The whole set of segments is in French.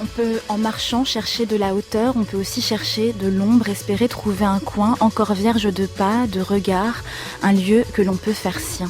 On peut, en marchant, chercher de la hauteur, on peut aussi chercher de l'ombre, espérer trouver un coin encore vierge de pas, de regards, un lieu que l'on peut faire sien.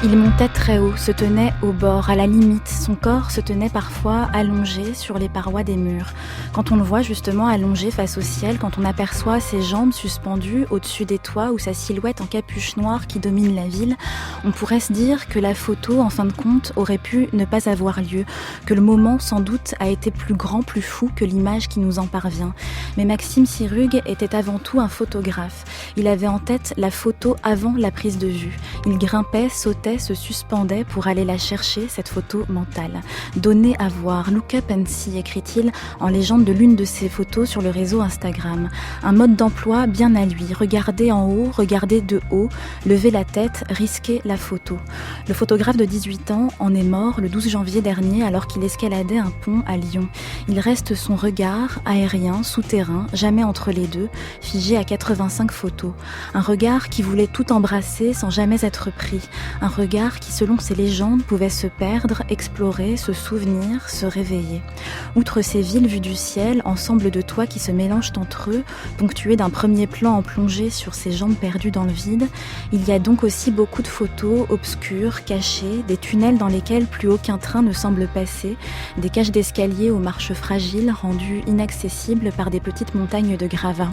Il montait très haut, se tenait au bord, à la limite. Son corps se tenait parfois allongé sur les parois des murs. Quand on le voit justement allongé face au ciel, quand on aperçoit ses jambes suspendues au-dessus des toits ou sa silhouette en capuche noire qui domine la ville, on pourrait se dire que la photo, en fin de compte, aurait pu ne pas avoir lieu, que le moment, sans doute, a été plus grand, plus fou que l'image qui nous en parvient. Mais Maxime Sirug était avant tout un photographe. Il avait en tête la photo avant la prise de vue. Il grimpait, sautait, se suspendait pour aller la chercher, cette photo mentale. Donner à voir, look up and see, écrit-il en légende de l'une de ses photos sur le réseau Instagram. Un mode d'emploi bien à lui, regarder en haut, regarder de haut, lever la tête, risquer la photo. Le photographe de 18 ans en est mort le 12 janvier dernier alors qu'il escaladait un pont à Lyon. Il reste son regard, aérien, souterrain, jamais entre les deux, figé à 85 photos. Un regard qui voulait tout embrasser sans jamais être pris. Un regard qui, selon ses légendes, pouvait se perdre, explorer, se souvenir, se réveiller. Outre ces villes vues du ciel, ensemble de toits qui se mélangent entre eux, ponctués d'un premier plan en plongée sur ses jambes perdues dans le vide, il y a donc aussi beaucoup de photos obscures, cachées, des tunnels dans lesquels plus aucun train ne semble passer, des cages d'escalier aux marches fragiles rendues inaccessibles par des petites montagnes de gravats.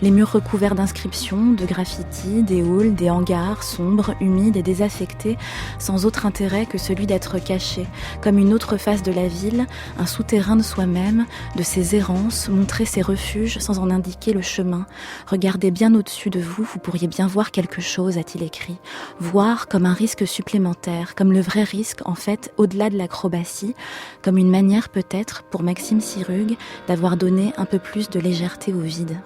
Les murs recouverts d'inscriptions, de graffitis, des halls, des hangars sombres, humides et désaffectés, sans autre intérêt que celui d'être caché, comme une autre face de la ville, un souterrain de soi-même, de ses errances, montrer ses refuges sans en indiquer le chemin. Regardez bien au-dessus de vous, vous pourriez bien voir quelque chose, a-t-il écrit. Voir comme un risque supplémentaire, comme le vrai risque, en fait, au-delà de l'acrobatie, comme une manière peut-être, pour Maxime Sirug, d'avoir donné un peu plus de légèreté au vide.